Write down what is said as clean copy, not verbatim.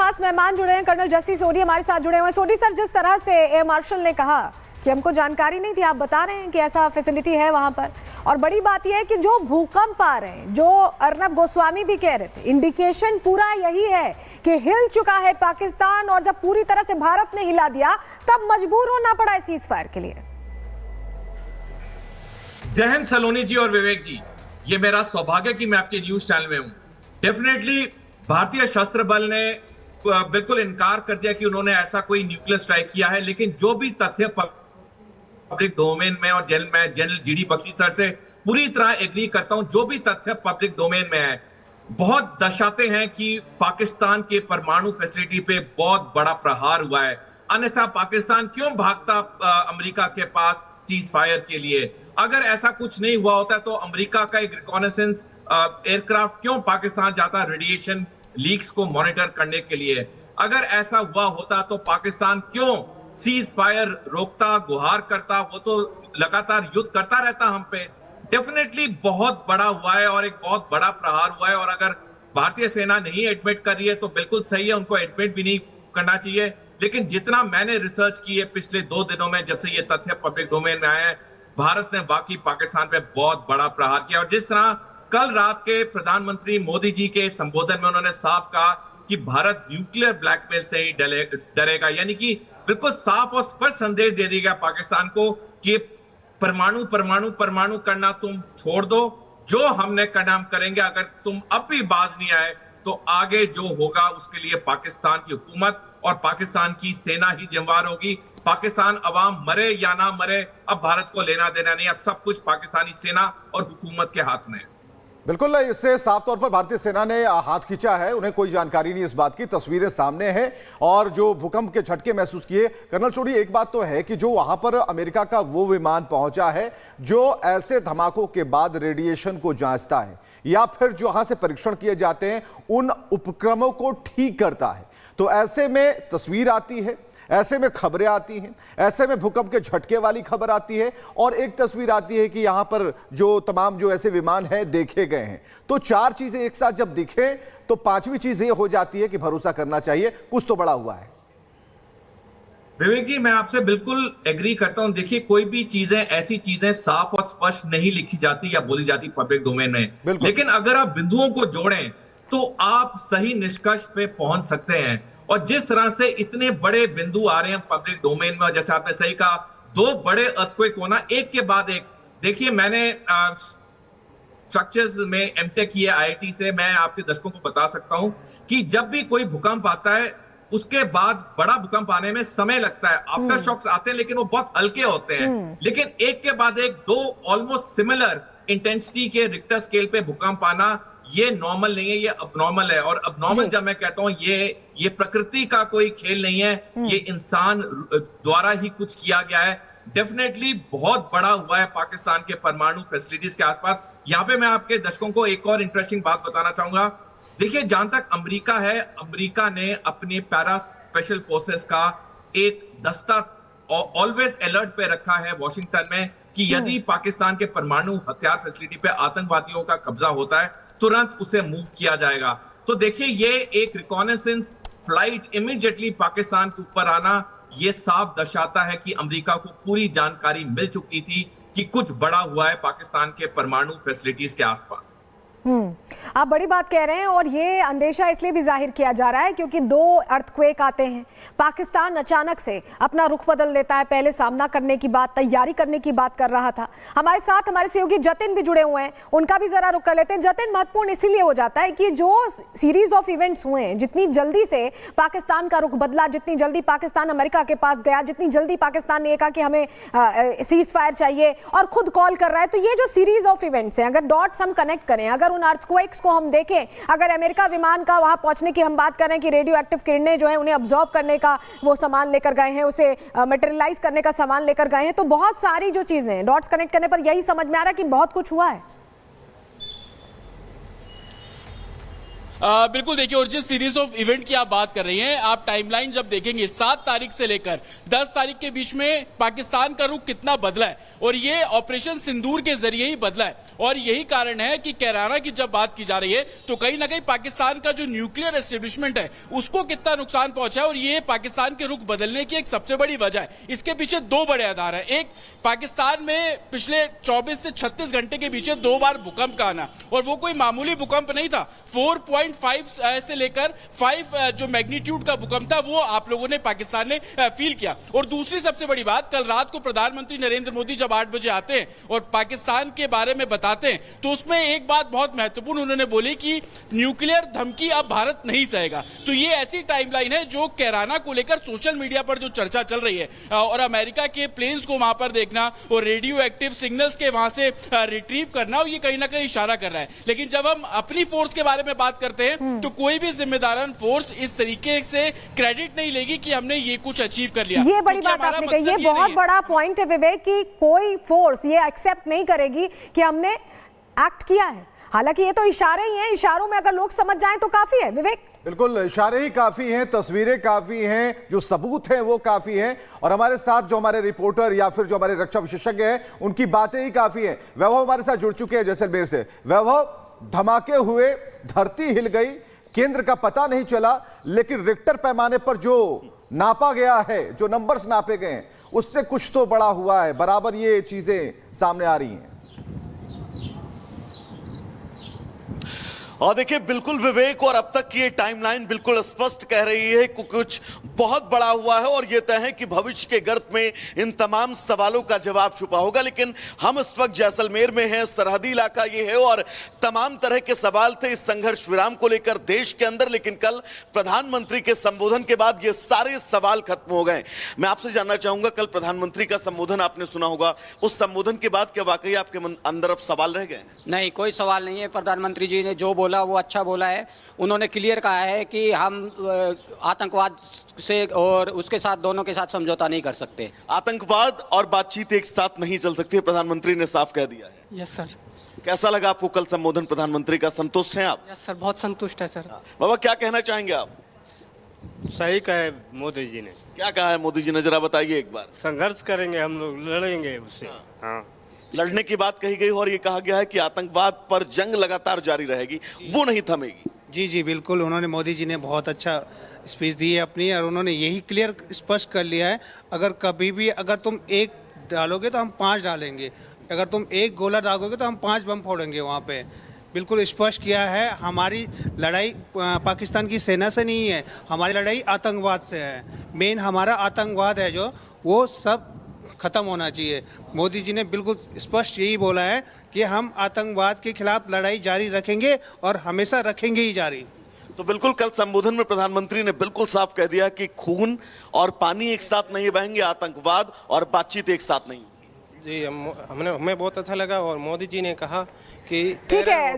खास मेहमान जुड़े हैं, कर्नल जस्सी सोडी हमारे साथ जुड़े हुए हैं। सोडी सर, जिस तरह से एयर मार्शल ने कहा कि हमको जानकारी नहीं थी, आप बता रहे हैं कि ऐसा फैसिलिटी है वहां पर, और बड़ी बात यह है कि जो भूकंप आ रहे हैं, जो अर्नब गोस्वामी भी कह रहे थे, इंडिकेशन पूरा यही है कि हिल चुका है पाकिस्तान, और जब पूरी तरह से भारत ने हिला दिया तब मजबूर होना पड़ा है सीज फायर के लिए। जय हिंद सलोनी जी और विवेक जी, ये मेरा सौभाग्य कि मैं आपके न्यूज चैनल में हूं। डेफिनेटली भारतीय सशस्त्र बल ने बिल्कुल इनकार कर दिया कि उन्होंने ऐसा कोई न्यूक्लियर स्ट्राइक किया है, लेकिन जो भी तथ्य पब्लिक डोमेन में, और मैं जनरल जीडी बख्शी सर से पूरी तरह एग्री करता हूं, जो भी तथ्य पब्लिक डोमेन में है बहुत दर्शाते हैं कि पाकिस्तान के परमाणु फैसिलिटी पे बहुत बड़ा प्रहार हुआ है। अन्यथा पाकिस्तान क्यों भागता अमेरिका के पास सीज फायर के लिए? अगर ऐसा कुछ नहीं हुआ होता तो अमेरिका का एक रिकॉनेसेंस एयरक्राफ्ट क्यों पाकिस्तान जाता रेडिएशन लीक्स को मॉनिटर करने के लिए? अगर ऐसा हुआ होता तो पाकिस्तान क्यों सीज फायर रोकता, गुहार करता? वो तो लगातार युद्ध करता रहता हम पे। डेफिनेटली बहुत बड़ा हुआ है और एक बहुत बड़ा प्रहार हुआ है, और अगर भारतीय सेना नहीं एडमिट कर रही है तो बिल्कुल सही है, उनको एडमिट भी नहीं करना चाहिए। लेकिन जितना मैंने रिसर्च की है पिछले 2 दिनों में, जब से ये तथ्य पब्लिक डोमेन में आए हैं, भारत ने वाकई पाकिस्तान पे बहुत बड़ा प्रहार किया। और जिस तरह कल रात के प्रधानमंत्री मोदी जी के संबोधन में उन्होंने साफ कहा कि भारत न्यूक्लियर ब्लैकमेल से ही डरेगा, यानी कि बिल्कुल साफ और स्पष्ट संदेश दे दिया पाकिस्तान को कि परमाणु परमाणु परमाणु करना तुम छोड़ दो, जो हमने करना हम करेंगे। अगर तुम अब भी बाज नहीं आए तो आगे जो होगा उसके लिए पाकिस्तान की हुकूमत और पाकिस्तान की सेना ही जिम्मेदार होगी। पाकिस्तान अवाम मरे या ना मरे, अब भारत को लेना देना नहीं, अब सब कुछ पाकिस्तानी सेना और हुकूमत के हाथ में है। बिल्कुल, इससे साफ तौर पर भारतीय सेना ने हाथ खींचा है, उन्हें कोई जानकारी नहीं इस बात की, तस्वीरें सामने हैं। और जो भूकंप के झटके महसूस किए, कर्नल सोडी, एक बात तो है कि जो वहां पर अमेरिका का वो विमान पहुंचा है जो ऐसे धमाकों के बाद रेडिएशन को जांचता है या फिर जो वहां से परीक्षण किए जाते हैं उन उपक्रमों को ठीक करता है, तो ऐसे में तस्वीर आती है, ऐसे में खबरें आती हैं, ऐसे में भूकंप के झटके वाली खबर आती है, और एक तस्वीर आती है कि यहां पर जो तमाम जो ऐसे विमान हैं देखे गए हैं। तो 4 चीजें एक साथ जब दिखे तो 5वीं चीज ये हो जाती है कि भरोसा करना चाहिए, कुछ तो बड़ा हुआ है। विवेक जी, मैं आपसे बिल्कुल एग्री करता हूं। देखिए, कोई भी चीजें, ऐसी चीजें साफ और स्पष्ट नहीं लिखी जाती या बोली जाती पब्लिक डोमेन में, लेकिन अगर आप बिंदुओं को जोड़ें तो आप सही निष्कर्ष पे पहुंच सकते हैं। और जिस तरह से इतने बड़े बिंदु आ रहे हैं पब्लिक डोमेन में, और जैसे आपने सही कहा, 2 बड़े अर्थक्वेक होना एक के बाद एक। देखिए, मैंने स्ट्रक्चर्स में एमटेक किया आईआईटी से, मैं आपके दर्शकों को बता सकता हूं कि जब भी कोई भूकंप आता है उसके बाद बड़ा भूकंप आने में समय लगता है। आफ्टर शॉक्स आते हैं लेकिन वो बहुत हल्के होते हैं, लेकिन एक के बाद एक 2 ऑलमोस्ट सिमिलर इंटेंसिटी के रिक्टर स्केल पे भूकंप आना, ये नॉर्मल नहीं है, ये अबनॉर्मल है। और अबनॉर्मल जब मैं कहता हूं, ये प्रकृति का कोई खेल नहीं है, ये इंसान द्वारा ही कुछ किया गया है। डेफिनेटली बहुत बड़ा हुआ है पाकिस्तान के परमाणु फैसिलिटीज के आसपास। यहां पे मैं आपके दर्शकों को एक और इंटरेस्टिंग बात बताना चाहूंगा। देखिए, जहां तक अमेरिका है, अमेरिका ने अपने पैरा स्पेशल फोर्सेस का एक दस्ता ऑलवेज अलर्ट पे रखा है वॉशिंगटन में कि यदि पाकिस्तान के परमाणु हथियार फैसिलिटी पे आतंकवादियों का कब्जा होता है तुरंत उसे मूव किया जाएगा। तो देखिए, ये एक रिकॉनेसेंस फ्लाइट इमीडिएटली पाकिस्तान के ऊपर आना, ये साफ दर्शाता है कि अमेरिका को पूरी जानकारी मिल चुकी थी कि कुछ बड़ा हुआ है पाकिस्तान के परमाणु फैसिलिटीज के आसपास। आप बड़ी बात कह रहे हैं, और ये अंदेशा इसलिए भी जाहिर किया जा रहा है क्योंकि 2 अर्थक्वेक आते हैं, पाकिस्तान अचानक से अपना रुख बदल लेता है। पहले सामना करने की बात, तैयारी करने की बात कर रहा था। हमारे साथ हमारे सहयोगी जतिन भी जुड़े हुए हैं, उनका भी जरा रुख कर लेते हैं। जतिन, महत्वपूर्ण इसीलिए हो जाता है कि जो सीरीज ऑफ इवेंट्स हुए हैं, जितनी जल्दी से पाकिस्तान का रुख बदला, जितनी जल्दी पाकिस्तान अमेरिका के पास गया, जितनी जल्दी पाकिस्तान ने कहा कि हमें सीज फायर चाहिए और खुद कॉल कर रहा है, तो ये जो सीरीज ऑफ इवेंट्स हैं, अगर डॉट्स हम कनेक्ट करें, अगर उन अर्थक्वेक्स को हम देखें, अगर अमेरिका विमान का वहां पहुंचने की हम बात कर रहे हैं कि रेडियो एक्टिव किरणें जो हैं उन्हें अब्जॉर्ब करने का वो सामान लेकर गए हैं, उसे मटेरियलाइज करने का सामान लेकर गए हैं, तो बहुत सारी जो चीजें हैं, डॉट्स कनेक्ट करने पर यही समझ में आ रहा है कि बहुत कुछ हुआ है। बिल्कुल देखिए, और जिस सीरीज ऑफ इवेंट की आप बात कर रही हैं, आप टाइमलाइन जब देखेंगे 7 तारीख से लेकर 10 तारीख के बीच में पाकिस्तान का रुख कितना बदला है, और ये ऑपरेशन सिंदूर के जरिए ही बदला है। और यही कारण है कि कैराना की जब बात की जा रही है तो कहीं ना कहीं पाकिस्तान का जो न्यूक्लियर एस्टेब्लिशमेंट है उसको कितना नुकसान पहुंचा है, और ये पाकिस्तान के रुख बदलने की एक सबसे बड़ी वजह है। इसके पीछे 2 बड़े आधार हैं। एक, पाकिस्तान में पिछले 24 से 36 घंटे के पीछे 2 बार भूकंप का आना, और वो कोई मामूली भूकंप नहीं था। 4.5 से लेकर 5 जो मैग्नीट्यूड का भूकंप था वो आप लोगों ने, पाकिस्तान ने फील किया। और दूसरी सबसे बड़ी बात, कल रात को प्रधानमंत्री नरेंद्र मोदी जब 8 बजे आते हैं और पाकिस्तान के बारे में बताते हैं तो उसमें एक बात बहुत महत्वपूर्ण उन्होंने बोली कि न्यूक्लियर धमकी अब भारत नहीं सहेगा। तो ये ऐसी टाइमलाइन है जो कैराना को लेकर सोशल मीडिया पर जो चर्चा चल रही है, और अमेरिका के प्लेन्स को वहां पर देखना और रेडियो एक्टिव सिग्नल्स के वहां से रिट्रीव करना, और ये कहीं ना कहीं इशारा कर रहा है। लेकिन जब हम अपनी फोर्स के बारे में बात करते हैं तो कोई भी जिम्मेदारान फोर्स इस तरीके से क्रेडिट नहीं लेगी कि हमने ये कुछ अचीव कर लिया। ये बड़ी बात आपने कही, ये बहुत बड़ा पॉइंट है विवेक, कि कोई फोर्स ये एक्सेप्ट नहीं करेगी कि हमने एक्ट किया है। हालांकि ये तो इशारे ही हैं, इशारों में अगर लोग समझ जाएं तो काफी है विवेक। बिल्कुल, इशारे ही काफी हैं, तस्वीरें काफी हैं, जो सबूत हैं वो काफी हैं, और हमारे साथ जो हमारे रिपोर्टर या फिर जो हमारे रक्षा विशेषज्ञ हैं उनकी बातें ही काफी हैं। वैभव हमारे साथ जुड़ चुके हैं जैसलमेर से। वैभव, धमाके हुए, धरती हिल गई, केंद्र का पता नहीं चला, लेकिन रिक्टर पैमाने पर जो नापा गया है, जो नंबर्स नापे गए हैं, उससे कुछ तो बड़ा हुआ है। बराबर ये चीजें सामने आ रही हैं। और देखिए, बिल्कुल विवेक, और अब तक की ये टाइमलाइन बिल्कुल स्पष्ट कह रही है कि कुछ बहुत बड़ा हुआ है, और ये तय है कि भविष्य के गर्त में इन तमाम सवालों का जवाब छुपा होगा। लेकिन हम इस वक्त जैसलमेर में हैं, सरहदी इलाका ये है, और तमाम तरह के सवाल थे इस संघर्ष विराम को लेकर देश के अंदर। लेकिन कल प्रधानमंत्री के संबोधन के बाद ये सारे सवाल खत्म हो गए। मैं आपसे जानना चाहूंगा, कल प्रधानमंत्री का संबोधन आपने सुना होगा, उस संबोधन के बाद क्या वाकई आपके अंदर अब सवाल रह गए? नहीं, कोई सवाल नहीं है। प्रधानमंत्री जी ने जो बोला वो अच्छा बोला है। उन्होंने क्लियर कहा है कि हम आतंकवाद से और उसके साथ, दोनों के साथ समझौता नहीं कर सकते। आतंकवाद और बातचीत एक साथ नहीं चल सकती, प्रधानमंत्री ने साफ कह दिया है। Yes sir. कैसा लगा आपको कल संबोधन प्रधानमंत्री का? संतुष्ट हैं आप? यस सर, बहुत संतुष्ट है सर। बाबा, क्या कहना चाहेंगे आप? सही कहे मोदी जी ने। क्या कहा है मोदी जी ने, जरा बताइए एक बार। संघर्ष करेंगे, हम लोग लड़ेंगे उससे। हाँ, लड़ने की बात कही गई, और ये कहा गया है कि आतंकवाद पर जंग लगातार जारी रहेगी, वो नहीं थमेगी। जी जी बिल्कुल, उन्होंने, मोदी जी ने बहुत अच्छा स्पीच दी है अपनी, और उन्होंने यही क्लियर स्पष्ट कर लिया है, अगर कभी भी अगर तुम एक डालोगे तो हम 5 डालेंगे, अगर तुम एक गोला दागोगे तो हम 5 बम फोड़ेंगे। वहाँ पे बिल्कुल स्पष्ट किया है। हमारी लड़ाई पाकिस्तान की सेना से नहीं है, हमारी लड़ाई आतंकवाद से है। मेन हमारा आतंकवाद है जो, वो सब खत्म होना चाहिए। मोदी जी ने बिल्कुल स्पष्ट यही बोला है कि हम आतंकवाद के खिलाफ लड़ाई जारी रखेंगे और हमेशा रखेंगे ही जारी। तो बिल्कुल कल संबोधन में प्रधानमंत्री ने बिल्कुल साफ कह दिया कि खून और पानी एक साथ नहीं बहेंगे, आतंकवाद और बातचीत एक साथ नहीं। जी, हमें बहुत अच्छा लगा, और मोदी जी ने कहा कि ठीक है।